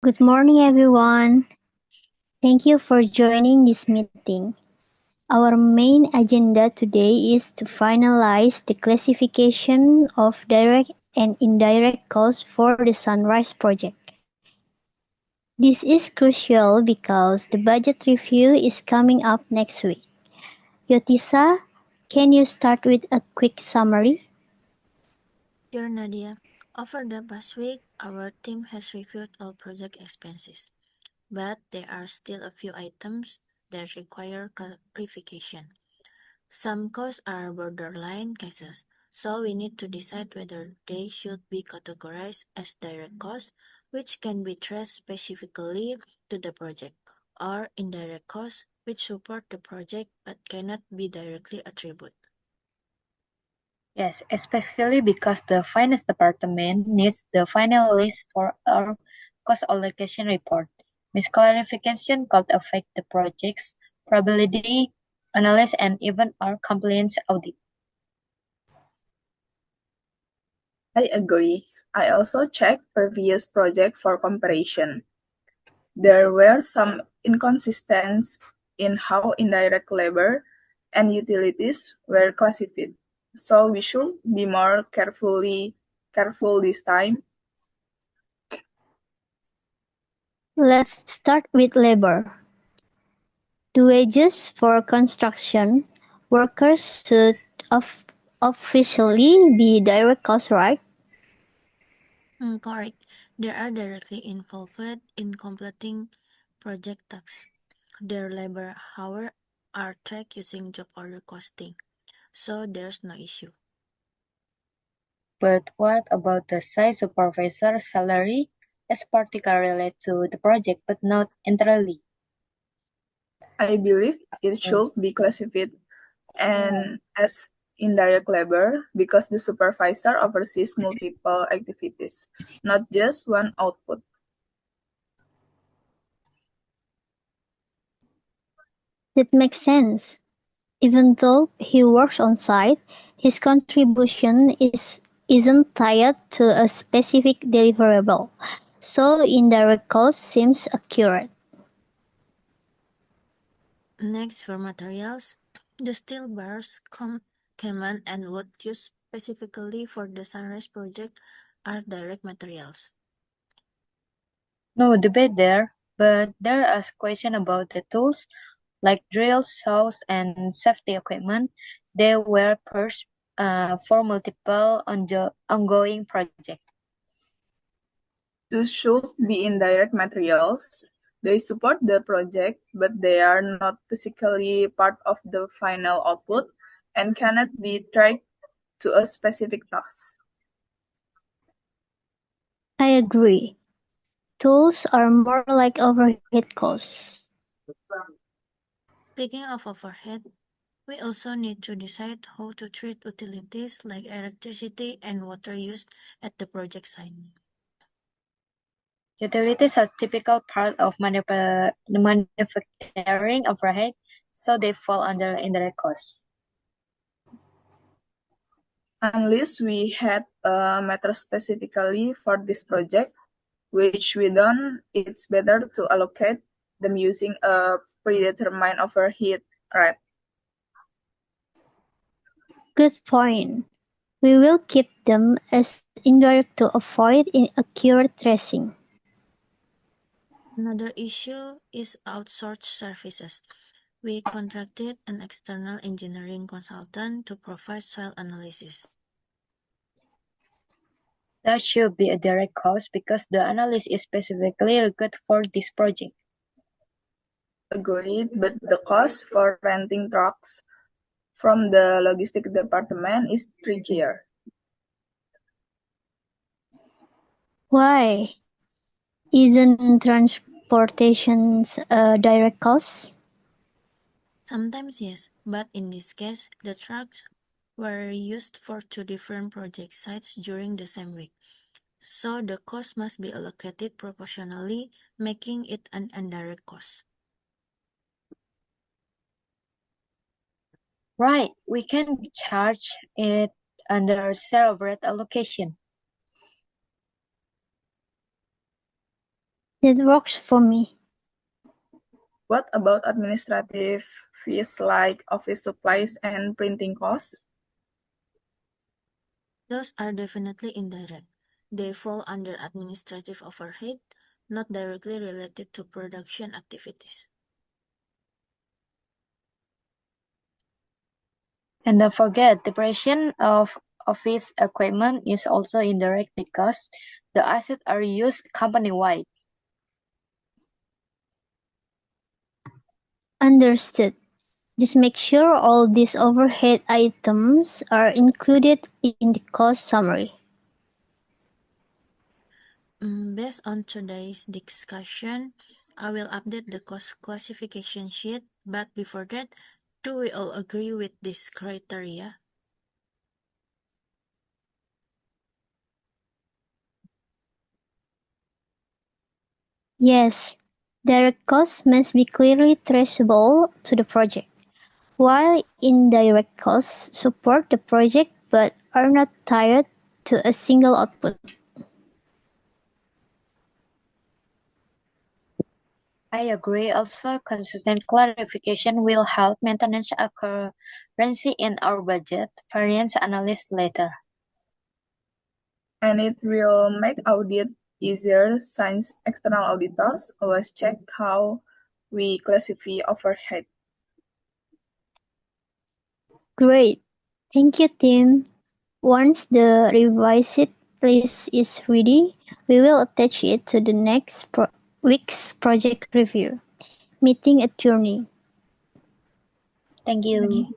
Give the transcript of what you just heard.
Good morning, everyone. Thank you for joining this meeting. Our main agenda today is to finalize the classification of direct and indirect costs for the Sunrise project. This is crucial because the budget review is coming up next week. Yotisa, can you start with a quick summary? Dear Nadia, over the past week, our team has reviewed all project expenses, but there are still a few items that require clarification. Some costs are borderline cases, so we need to decide whether they should be categorized as direct costs, which can be traced specifically to the project, or indirect costs, which support the project but cannot be directly attributed. Yes, especially because the finance department needs the final list for our cost allocation report. Misclarification could affect the project's probability analysis and even our compliance audit. I agree. I also checked previous project for comparison. There were some inconsistencies in how indirect labor and utilities were classified. So we should be more careful this time. Let's start with labor. The wages for construction workers should officially be direct costs, right? Correct. They are directly involved in completing project tasks. Their labor hours are tracked using job order costing, so there's no issue. But what about the site supervisor salary? It's particularly related to the project, but not entirely. I believe it should be classified and as indirect labor because the supervisor oversees multiple activities, not just one output. That makes sense. Even though he works on site, his contribution isn't tied to a specific deliverable, so indirect cost seems accurate. Next, for materials, the steel bars, cement, and wood used specifically for the Sunrise project are direct materials. No debate there, but there are questions about the tools like drills, saws, and safety equipment. They were purchased for multiple ongoing projects. Those should be indirect materials. They support the project, but they are not physically part of the final output and cannot be tracked to a specific task. I agree. Tools are more like overhead costs. Speaking of overhead, we also need to decide how to treat utilities like electricity and water used at the project site. Utilities are typical part of manufacturing overhead, so they fall under indirect costs. Unless we had a matter specifically for this project, which we don't, it's better to allocate them using a predetermined overhead rate. Good point. We will keep them as indirect to avoid inaccurate tracing. Another issue is outsourced services. We contracted an external engineering consultant to provide soil analysis. That should be a direct cost because the analysis is specifically required for this project. Agreed, but the cost for renting trucks from the logistics department is trickier. Why? Isn't transportation a direct cost? Sometimes yes, but in this case, the trucks were used for two different project sites during the same week. So the cost must be allocated proportionally, making it an indirect cost. Right, we can charge it under separate allocation. That works for me. What about administrative fees like office supplies and printing costs? Those are definitely indirect. They fall under administrative overhead, not directly related to production activities. And don't forget, depreciation of office equipment is also indirect because the assets are used company-wide. Understood. Just make sure all these overhead items are included in the cost summary. Based on today's discussion, I will update the cost classification sheet, but before that, do we all agree with this criteria? Yes, direct costs must be clearly traceable to the project, while indirect costs support the project but are not tied to a single output. I agree. Also, consistent clarification will help maintenance accuracy in our budget variance analysis later. And it will make audit easier since external auditors always check how we classify overhead. Great. Thank you, team. Once the revised list is ready, we will attach it to the next week's project review. Meeting adjourned. Thank you.